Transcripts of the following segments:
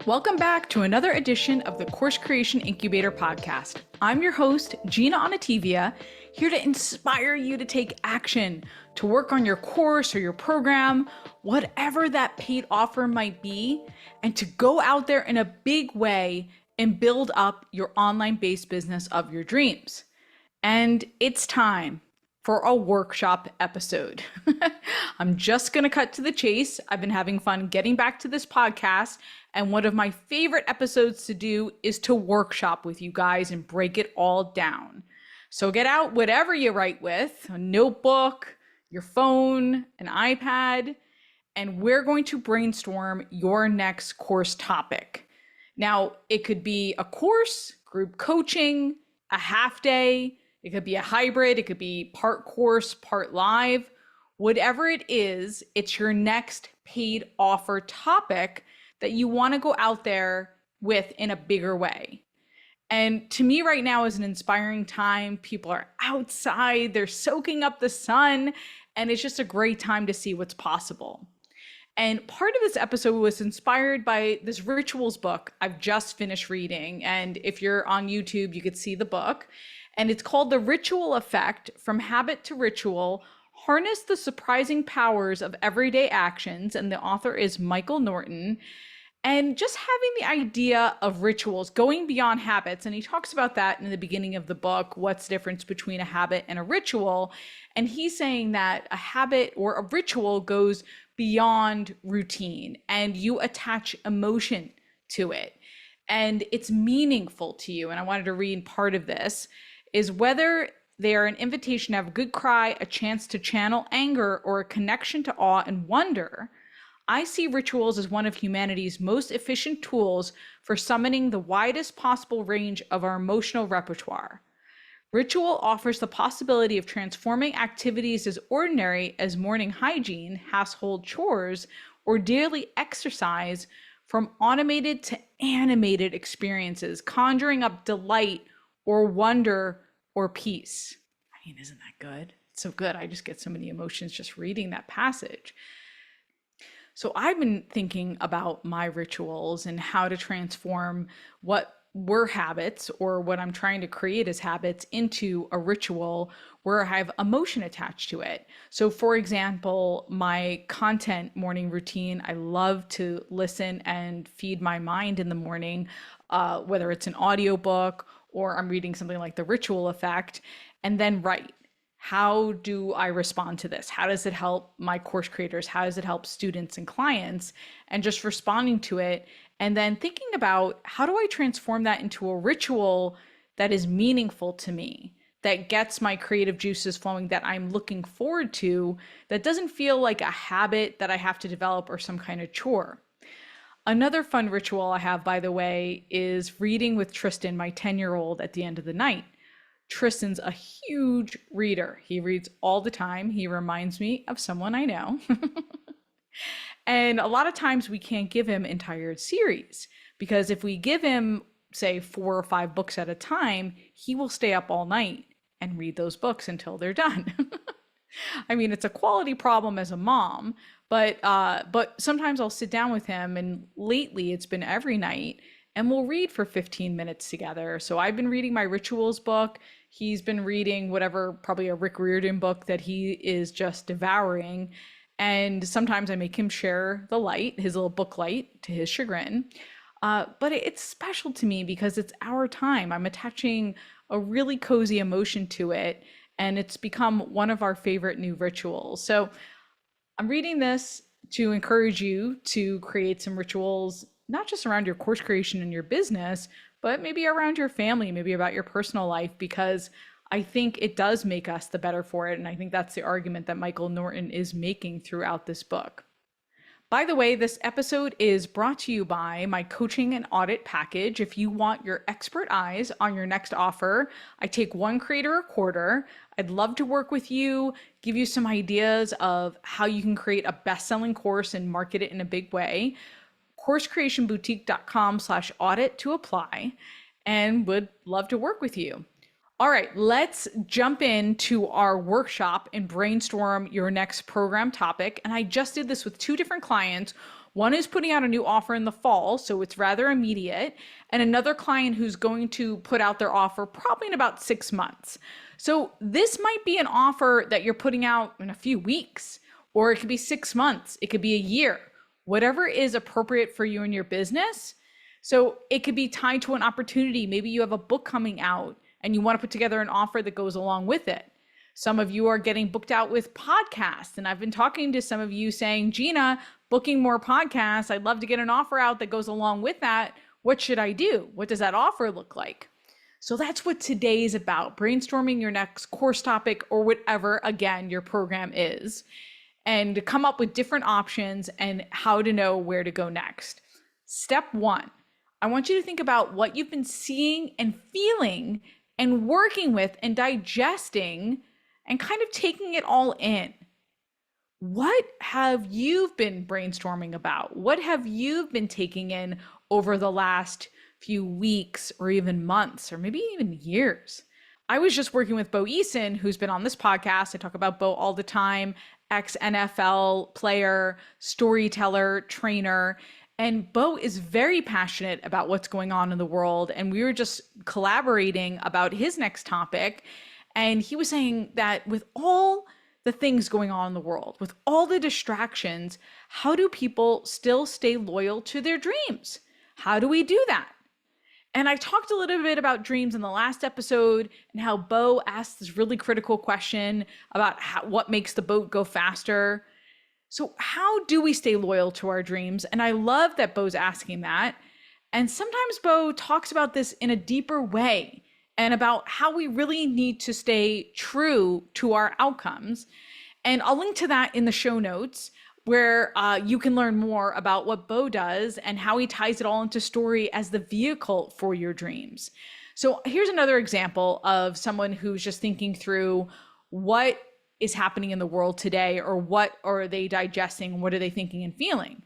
Welcome back to another edition of the Course Creation Incubator Podcast. I'm your host, Gina Onativia, here to inspire you to take action, to work on your course or your program, whatever that paid offer might be, and to go out there in a big way and build up your online-based business of your dreams. And it's time for a workshop episode. I'm just going to cut to the chase. I've been having fun getting back to this podcast, and one of my favorite episodes to do is to workshop with you guys and break it all down. So get out whatever you write with, a notebook, your phone, an iPad, and we're going to brainstorm your next course topic. Now, it could be a course, group coaching, a half day, it could be a hybrid, it could be part course, part live. Whatever it is, it's your next paid offer topic that you want to go out there with in a bigger way. And to me right now is an inspiring time. People are outside, they're soaking up the sun, and it's just a great time to see what's possible. And part of this episode was inspired by this rituals book I've just finished reading. And if you're on YouTube, you could see the book. And it's called The Ritual Effect: From Habit to Ritual, Harness the Surprising Powers of Everyday Actions. And the author is Michael Norton. And just having the idea of rituals, going beyond habits. And he talks about that in the beginning of the book, what's the difference between a habit and a ritual. And he's saying that a habit or a ritual goes beyond routine and you attach emotion to it. And it's meaningful to you. And I wanted to read part of this, is whether they are an invitation to have a good cry, a chance to channel anger, or a connection to awe and wonder. I see rituals as one of humanity's most efficient tools for summoning the widest possible range of our emotional repertoire. Ritual offers the possibility of transforming activities as ordinary as morning hygiene, household chores, or daily exercise from automated to animated experiences, conjuring up delight or wonder or peace. I mean, isn't that good? It's so good. I just get so many emotions just reading that passage. So I've been thinking about my rituals and how to transform what were habits or what I'm trying to create as habits into a ritual where I have emotion attached to it. So for example, my content morning routine, I love to listen and feed my mind in the morning, whether it's an audiobook or I'm reading something like The Ritual Effect, and then write. How do I respond to this? How does it help my course creators? How does it help students and clients? And just responding to it. And then thinking about how do I transform that into a ritual that is meaningful to me, that gets my creative juices flowing, that I'm looking forward to, that doesn't feel like a habit that I have to develop or some kind of chore. Another fun ritual I have, by the way, is reading with Tristan, my 10-year-old, at the end of the night. Tristan's a huge reader. He reads all the time. He reminds me of someone I know. And a lot of times we can't give him entire series because if we give him, say, 4 or 5 books at a time, he will stay up all night and read those books until they're done. I mean, it's a quality problem as a mom, but sometimes I'll sit down with him, and lately it's been every night, and we'll read for 15 minutes together. So I've been reading my rituals book. He's been reading whatever, probably a Rick Riordan book that he is just devouring. And sometimes I make him share the light, his little book light, to his chagrin. But it's special to me because it's our time. I'm attaching a really cozy emotion to it, and it's become one of our favorite new rituals. So I'm reading this to encourage you to create some rituals, not just around your course creation and your business, but maybe around your family, maybe about your personal life, because I think it does make us the better for it. And I think that's the argument that Michael Norton is making throughout this book. By the way, this episode is brought to you by my coaching and audit package. If you want your expert eyes on your next offer, I take one creator a quarter. I'd love to work with you, give you some ideas of how you can create a best-selling course and market it in a big way. CourseCreationBoutique.com/audit to apply, and would love to work with you. All right, let's jump into our workshop and brainstorm your next program topic. And I just did this with 2 different clients. One is putting out a new offer in the fall, so it's rather immediate, and another client who's going to put out their offer probably in about 6 months. So this might be an offer that you're putting out in a few weeks, or it could be 6 months, it could be a year, whatever is appropriate for you and your business. So it could be tied to an opportunity. Maybe you have a book coming out and you want to put together an offer that goes along with it. Some of you are getting booked out with podcasts. And I've been talking to some of you saying, Gina, booking more podcasts. I'd love to get an offer out that goes along with that. What should I do? What does that offer look like? So that's what today is about, brainstorming your next course topic or whatever, again, your program is, and to come up with different options and how to know where to go next. Step 1, I want you to think about what you've been seeing and feeling and working with and digesting and kind of taking it all in. What have you been brainstorming about? What have you been taking in over the last few weeks or even months or maybe even years? I was just working with Bo Eason, who's been on this podcast. I talk about Bo all the time, ex-NFL player, storyteller, trainer. And Bo is very passionate about what's going on in the world. And we were just collaborating about his next topic. And he was saying that with all the things going on in the world, with all the distractions, how do people still stay loyal to their dreams? How do we do that? And I talked a little bit about dreams in the last episode and how Bo asked this really critical question about what makes the boat go faster. So how do we stay loyal to our dreams? And I love that Bo's asking that. And sometimes Bo talks about this in a deeper way and about how we really need to stay true to our outcomes. And I'll link to that in the show notes where you can learn more about what Bo does and how he ties it all into story as the vehicle for your dreams. So here's another example of someone who's just thinking through what is happening in the world today, or what are they digesting? What are they thinking and feeling?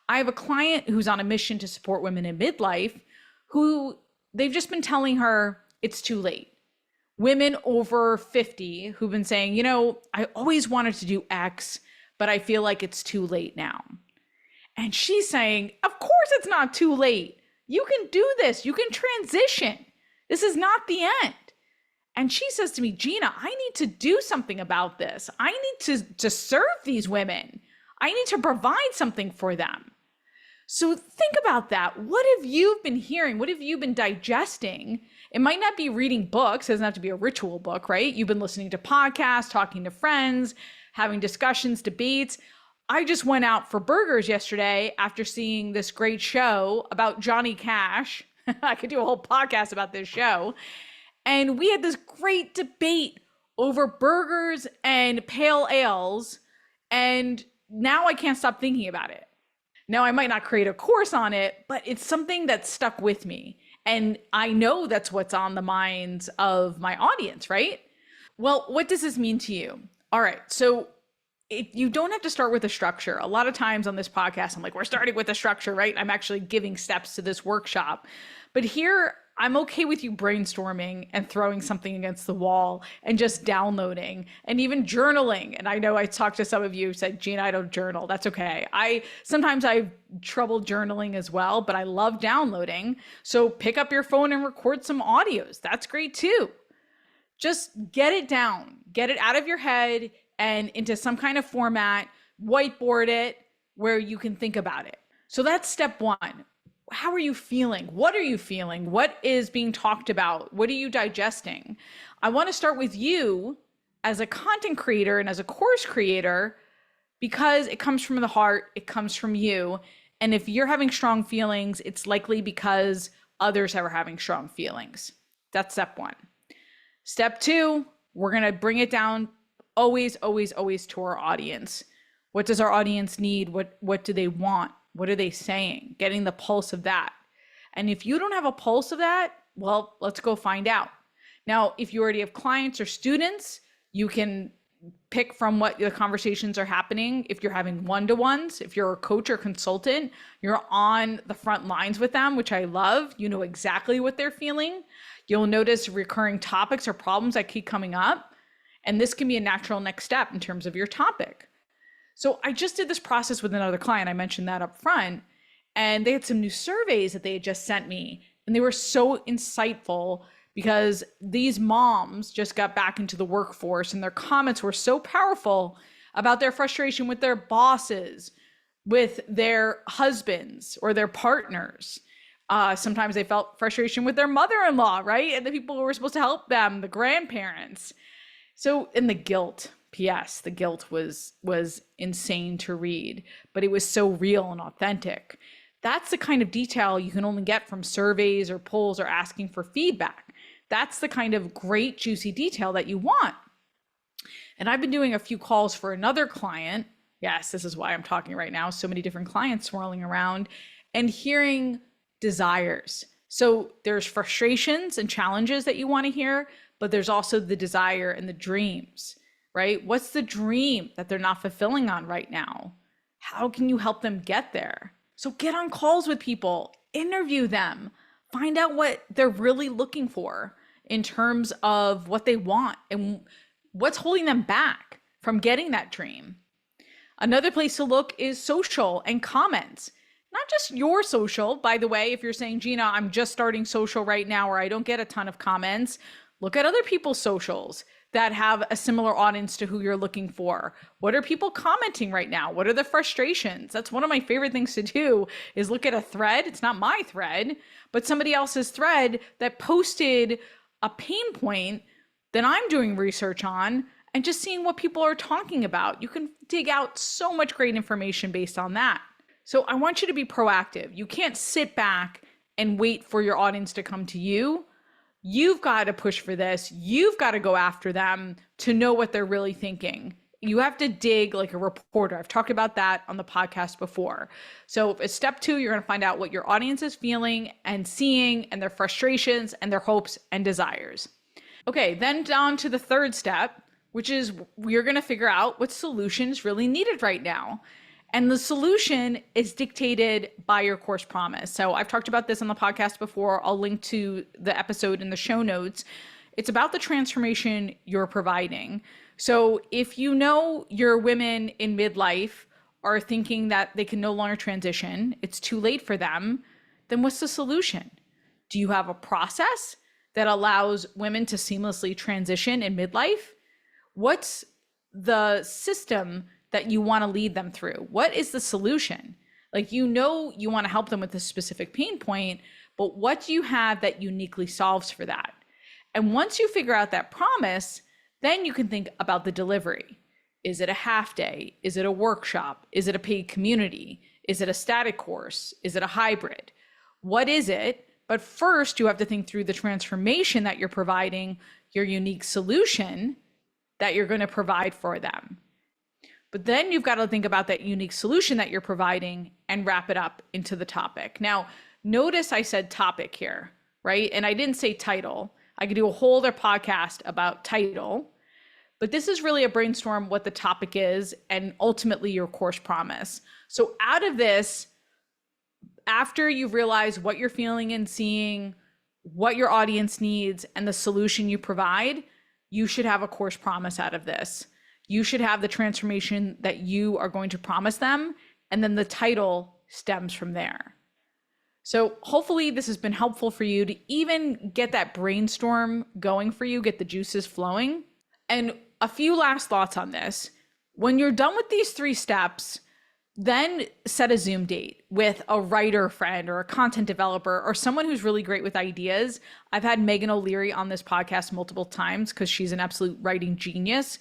I have a client who's on a mission to support women in midlife who they've just been telling her it's too late. Women over 50 who've been saying, you know, I always wanted to do X, but I feel like it's too late now. And she's saying, of course it's not too late. You can do this. You can transition. This is not the end. And she says to me, Gina, I need to do something about this. I need to serve these women. I need to provide something for them. So think about that. What have you been hearing? What have you been digesting? It might not be reading books. It doesn't have to be a ritual book, right? You've been listening to podcasts, talking to friends, having discussions, debates. I just went out for burgers yesterday after seeing this great show about Johnny Cash. I could do a whole podcast about this show. And we had this great debate over burgers and pale ales. And now I can't stop thinking about it. Now, I might not create a course on it, but it's something that stuck with me. And I know that's what's on the minds of my audience, right? Well, what does this mean to you? All right. So you don't have to start with a structure. A lot of times on this podcast, I'm like, we're starting with a structure, right? I'm actually giving steps to this workshop. But here, I'm okay with you brainstorming and throwing something against the wall and just downloading and even journaling. And I know I talked to some of you who said, Gina, I don't journal. That's okay. Sometimes I have trouble journaling as well, but I love downloading. So pick up your phone and record some audios. That's great too. Just get it down, get it out of your head and into some kind of format, whiteboard it where you can think about it. So that's step 1. How are you feeling? What are you feeling? What is being talked about? What are you digesting? I want to start with you as a content creator and as a course creator because it comes from the heart, it comes from you. And if you're having strong feelings, it's likely because others are having strong feelings. That's step 1. Step 2, we're going to bring it down always, always, always to our audience. What does our audience need? What do they want? What are they saying? Getting the pulse of that. And if you don't have a pulse of that, well, let's go find out. Now, if you already have clients or students, you can pick from what the conversations are happening. If you're having one-to-ones, if you're a coach or consultant, you're on the front lines with them, which I love. You know exactly what they're feeling. You'll notice recurring topics or problems that keep coming up. And this can be a natural next step in terms of your topic. So I just did this process with another client. I mentioned that up front, and they had some new surveys that they had just sent me, and they were so insightful because these moms just got back into the workforce, and their comments were so powerful about their frustration with their bosses, with their husbands or their partners. Sometimes they felt frustration with their mother-in-law, right? And the people who were supposed to help them, the grandparents. So, and the guilt, P.S., the guilt was insane to read, but it was so real and authentic. That's the kind of detail you can only get from surveys or polls or asking for feedback. That's the kind of great, juicy detail that you want. And I've been doing a few calls for another client. Yes, this is why I'm talking right now. So many different clients swirling around and hearing desires. So there's frustrations and challenges that you want to hear, but there's also the desire and the dreams, right? What's the dream that they're not fulfilling on right now? How can you help them get there? So get on calls with people, interview them, find out what they're really looking for in terms of what they want and what's holding them back from getting that dream. Another place to look is social and comments. Not just your social, by the way. If you're saying, Gina, I'm just starting social right now, or I don't get a ton of comments, look at other people's socials that have a similar audience to who you're looking for. What are people commenting right now? What are the frustrations? That's one of my favorite things to do, is look at a thread. It's not my thread, but somebody else's thread that posted a pain point that I'm doing research on, and just seeing what people are talking about. You can dig out so much great information based on that. So I want you to be proactive. You can't sit back and wait for your audience to come to you. You've got to push for this. You've got to go after them to know what they're really thinking. You have to dig like a reporter. I've talked about that on the podcast before. So as step 2, you're going to find out what your audience is feeling and seeing, and their frustrations and their hopes and desires. Okay, then down to the third step, which is we're going to figure out what solution is really needed right now. And the solution is dictated by your course promise. So I've talked about this on the podcast before. I'll link to the episode in the show notes. It's about the transformation you're providing. So if you know your women in midlife are thinking that they can no longer transition, it's too late for them, then what's the solution? Do you have a process that allows women to seamlessly transition in midlife? What's the system that you want to lead them through? What is the solution? Like, you know, you want to help them with a specific pain point, but what do you have that uniquely solves for that? And once you figure out that promise, then you can think about the delivery. Is it a half day? Is it a workshop? Is it a paid community? Is it a static course? Is it a hybrid? What is it? But first, you have to think through the transformation that you're providing, your unique solution that you're going to provide for them. But then you've got to think about that unique solution that you're providing and wrap it up into the topic. Now, notice I said topic here, right? And I didn't say title. I could do a whole other podcast about title, but this is really a brainstorm what the topic is and ultimately your course promise. So out of this, after you've realized what you're feeling and seeing, what your audience needs, and the solution you provide, you should have a course promise out of this. You should have the transformation that you are going to promise them, and then the title stems from there. So hopefully this has been helpful for you to even get that brainstorm going for you, get the juices flowing. And a few last thoughts on this. When you're done with these 3 steps, then set a Zoom date with a writer friend or a content developer or someone who's really great with ideas. I've had Megan O'Leary on this podcast multiple times because she's an absolute writing genius.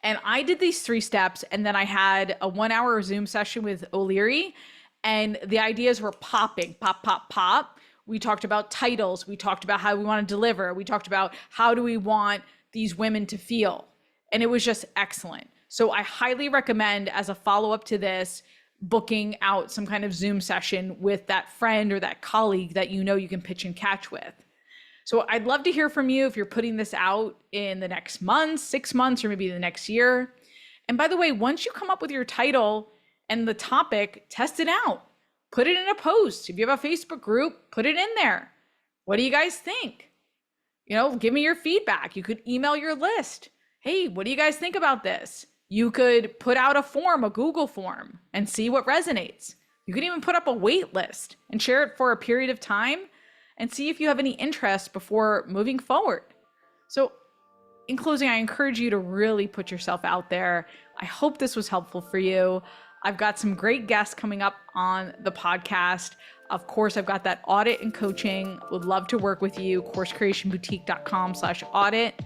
And I did these 3 steps, and then I had a 1-hour Zoom session with O'Leary, and the ideas were popping, pop, pop, pop. We talked about titles. We talked about how we want to deliver. We talked about how do we want these women to feel. And it was just excellent. So I highly recommend, as a follow-up to this, booking out some kind of Zoom session with that friend or that colleague that you know you can pitch and catch with. So I'd love to hear from you if you're putting this out in the next month, 6 months, or maybe the next year. And by the way, once you come up with your title and the topic, test it out. Put it in a post. If you have a Facebook group, put it in there. What do you guys think? You know, give me your feedback. You could email your list. Hey, what do you guys think about this? You could put out a form, a Google form, and see what resonates. You could even put up a wait list and share it for a period of time and see if you have any interest before moving forward. So in closing, I encourage you to really put yourself out there. I hope this was helpful for you. I've got some great guests coming up on the podcast. Of course, I've got that audit and coaching. Would love to work with you. CourseCreationBoutique.com/audit.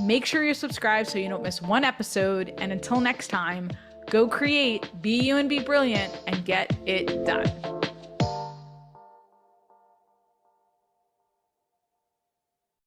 Make sure you're subscribed so you don't miss one episode. And until next time, go create, be you and be brilliant, and get it done.